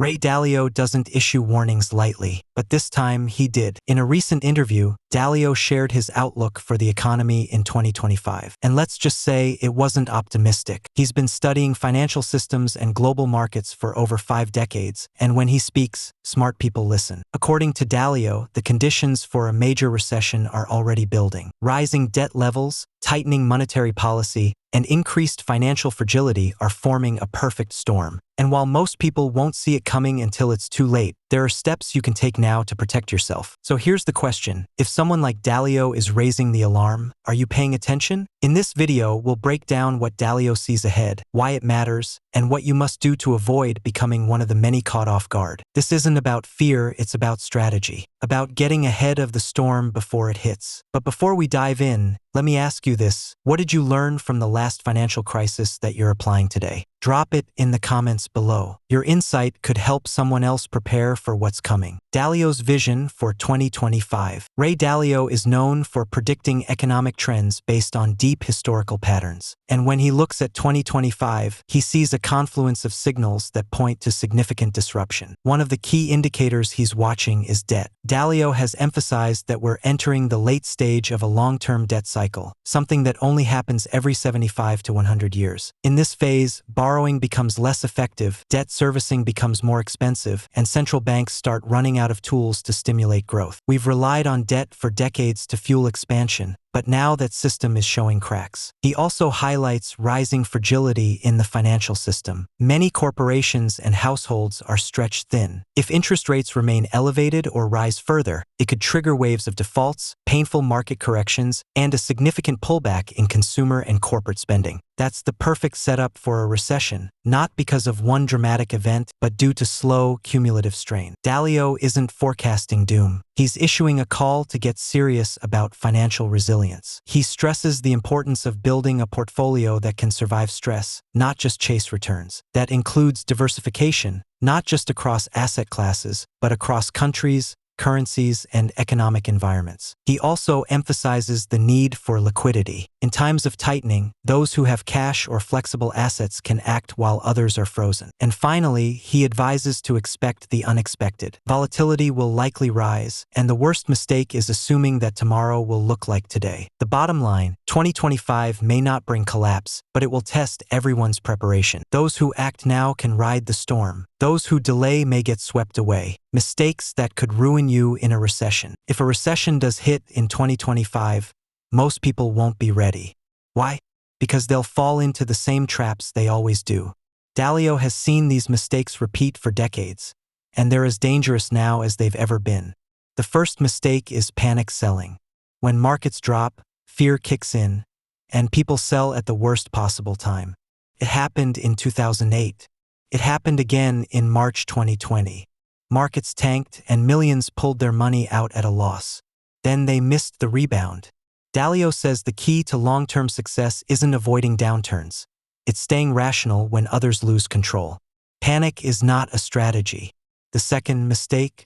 Ray Dalio doesn't issue warnings lightly, but this time he did. In a recent interview, Dalio shared his outlook for the economy in 2025. And let's just say it wasn't optimistic. He's been studying financial systems and global markets for over 5 decades, and when he speaks, smart people listen. According to Dalio, the conditions for a major recession are already building. Rising debt levels, tightening monetary policy, and increased financial fragility are forming a perfect storm. And while most people won't see it coming until it's too late, there are steps you can take now to protect yourself. So here's the question. If someone like Dalio is raising the alarm, are you paying attention? In this video, we'll break down what Dalio sees ahead, why it matters, and what you must do to avoid becoming one of the many caught off guard. This isn't about fear, it's about strategy, about getting ahead of the storm before it hits. But before we dive in, let me ask you this. What did you learn from the last financial crisis that you're applying today? Drop it in the comments below. Your insight could help someone else prepare for what's coming. Dalio's vision for 2025. Ray Dalio is known for predicting economic trends based on deep historical patterns. And when he looks at 2025, he sees a confluence of signals that point to significant disruption. One of the key indicators he's watching is debt. Dalio has emphasized that we're entering the late stage of a long-term debt cycle, something that only happens every 75 to 100 years. In this phase, borrowing becomes less effective, debt servicing becomes more expensive, and central banks start running out of tools to stimulate growth. We've relied on debt for decades to fuel expansion, but now that system is showing cracks. He also highlights rising fragility in the financial system. Many corporations and households are stretched thin. If interest rates remain elevated or rise further, it could trigger waves of defaults, painful market corrections, and a significant pullback in consumer and corporate spending. That's the perfect setup for a recession, not because of one dramatic event, but due to slow, cumulative strain. Dalio isn't forecasting doom. He's issuing a call to get serious about financial resilience. He stresses the importance of building a portfolio that can survive stress, not just chase returns. That includes diversification, not just across asset classes, but across countries, currencies, and economic environments. He also emphasizes the need for liquidity. In times of tightening, those who have cash or flexible assets can act while others are frozen. And finally, he advises to expect the unexpected. Volatility will likely rise, and the worst mistake is assuming that tomorrow will look like today. The bottom line, 2025 may not bring collapse, but it will test everyone's preparation. Those who act now can ride the storm. Those who delay may get swept away. Mistakes that could ruin you in a recession. If a recession does hit in 2025, most people won't be ready. Why? Because they'll fall into the same traps they always do. Dalio has seen these mistakes repeat for decades, and they're as dangerous now as they've ever been. The first mistake is panic selling. When markets drop, fear kicks in, and people sell at the worst possible time. It happened in 2008. It happened again in March 2020. Markets tanked and millions pulled their money out at a loss. Then they missed the rebound. Dalio says the key to long-term success isn't avoiding downturns. It's staying rational when others lose control. Panic is not a strategy. The second mistake?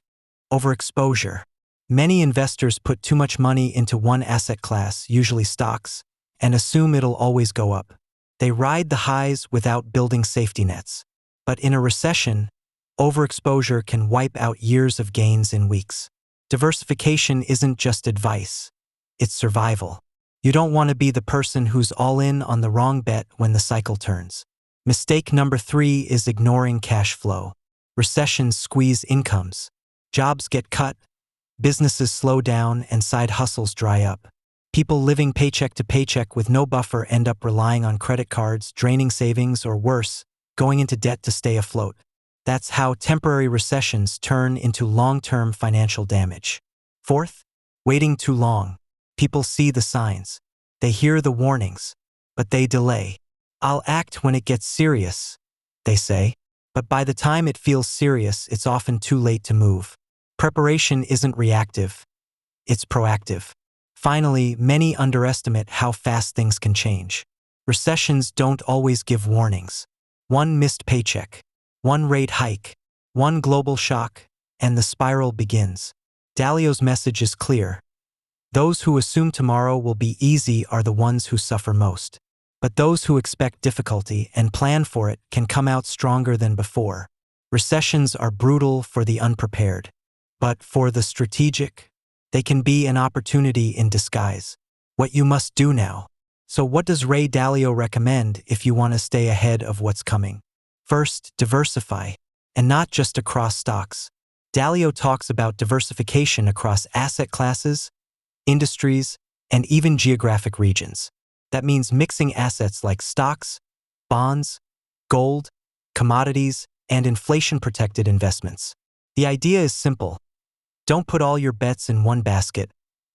Overexposure. Many investors put too much money into one asset class, usually stocks, and assume it'll always go up. They ride the highs without building safety nets. But in a recession, overexposure can wipe out years of gains in weeks. Diversification isn't just advice. It's survival. You don't want to be the person who's all in on the wrong bet when the cycle turns. Mistake number 3 is ignoring cash flow. Recessions squeeze incomes. Jobs get cut, businesses slow down, and side hustles dry up. People living paycheck to paycheck with no buffer end up relying on credit cards, draining savings, or worse, going into debt to stay afloat. That's how temporary recessions turn into long-term financial damage. Fourth, waiting too long. People see the signs. They hear the warnings, but they delay. I'll act when it gets serious, they say. But by the time it feels serious, it's often too late to move. Preparation isn't reactive. It's proactive. Finally, many underestimate how fast things can change. Recessions don't always give warnings. One missed paycheck, one rate hike, one global shock, and the spiral begins. Dalio's message is clear. Those who assume tomorrow will be easy are the ones who suffer most. But those who expect difficulty and plan for it can come out stronger than before. Recessions are brutal for the unprepared, but for the strategic, they can be an opportunity in disguise. What you must do now. So what does Ray Dalio recommend if you want to stay ahead of what's coming? First, diversify, and not just across stocks. Dalio talks about diversification across asset classes, industries, and even geographic regions. That means mixing assets like stocks, bonds, gold, commodities, and inflation-protected investments. The idea is simple. Don't put all your bets in one basket,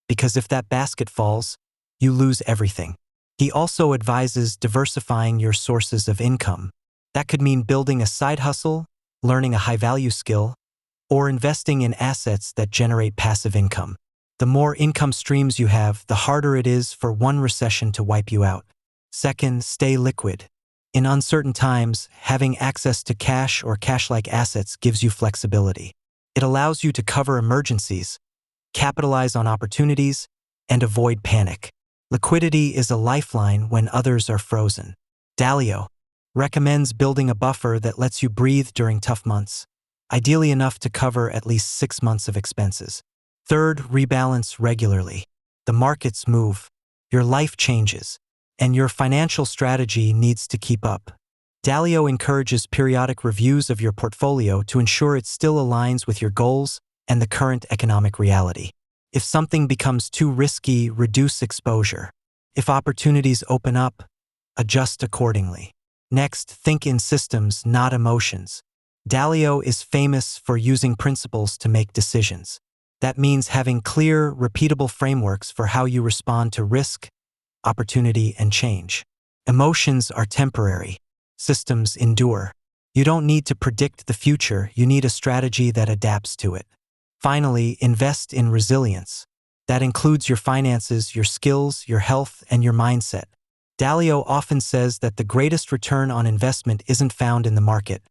because if that basket falls, you lose everything. He also advises diversifying your sources of income. That could mean building a side hustle, learning a high-value skill, or investing in assets that generate passive income. The more income streams you have, the harder it is for one recession to wipe you out. Second, stay liquid. In uncertain times, having access to cash or cash-like assets gives you flexibility. It allows you to cover emergencies, capitalize on opportunities, and avoid panic. Liquidity is a lifeline when others are frozen. Dalio recommends building a buffer that lets you breathe during tough months, ideally enough to cover at least 6 months of expenses. Third, rebalance regularly. The markets move, your life changes, and your financial strategy needs to keep up. Dalio encourages periodic reviews of your portfolio to ensure it still aligns with your goals and the current economic reality. If something becomes too risky, reduce exposure. If opportunities open up, adjust accordingly. Next, think in systems, not emotions. Dalio is famous for using principles to make decisions. That means having clear, repeatable frameworks for how you respond to risk, opportunity, and change. Emotions are temporary. Systems endure. You don't need to predict the future, you need a strategy that adapts to it. Finally, invest in resilience. That includes your finances, your skills, your health, and your mindset. Dalio often says that the greatest return on investment isn't found in the market.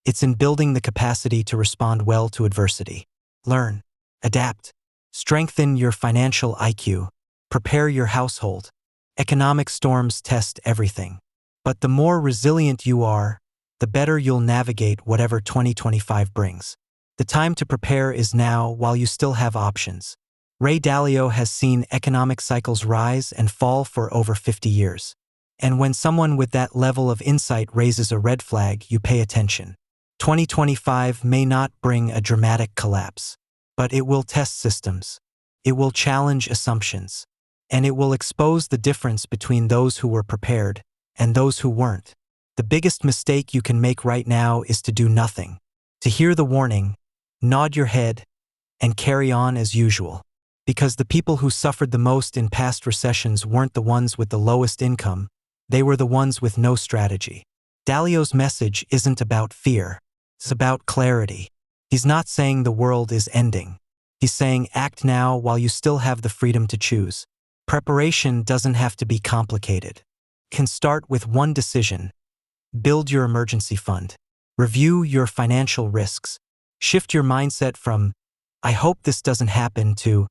It's in building the capacity to respond well to adversity. Learn, adapt, strengthen your financial IQ, prepare your household. Economic storms test everything. But the more resilient you are, the better you'll navigate whatever 2025 brings. The time to prepare is now while you still have options. Ray Dalio has seen economic cycles rise and fall for over 50 years. And when someone with that level of insight raises a red flag, you pay attention. 2025 may not bring a dramatic collapse, but it will test systems. It will challenge assumptions. And it will expose the difference between those who were prepared and those who weren't. The biggest mistake you can make right now is to do nothing. To hear the warning, nod your head, and carry on as usual. Because the people who suffered the most in past recessions weren't the ones with the lowest income, they were the ones with no strategy. Dalio's message isn't about fear, it's about clarity. He's not saying the world is ending. He's saying act now while you still have the freedom to choose. Preparation doesn't have to be complicated. It can start with one decision. Build your emergency fund. Review your financial risks. Shift your mindset from, I hope this doesn't happen, to,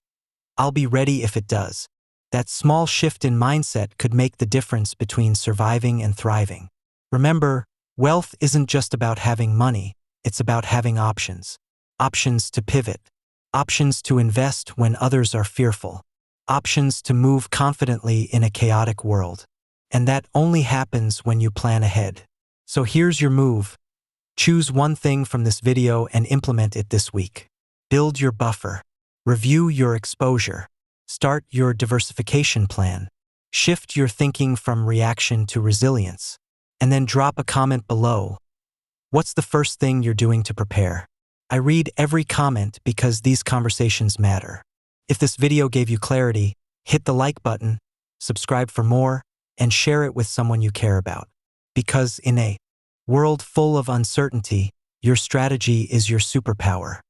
I'll be ready if it does. That small shift in mindset could make the difference between surviving and thriving. Remember, wealth isn't just about having money, it's about having options. Options to pivot. Options to invest when others are fearful. Options to move confidently in a chaotic world. And that only happens when you plan ahead. So here's your move. Choose one thing from this video and implement it this week. Build your buffer. Review your exposure. Start your diversification plan. Shift your thinking from reaction to resilience. And then drop a comment below. What's the first thing you're doing to prepare? I read every comment because these conversations matter. If this video gave you clarity, hit the like button, subscribe for more, and share it with someone you care about. Because in a world full of uncertainty, your strategy is your superpower.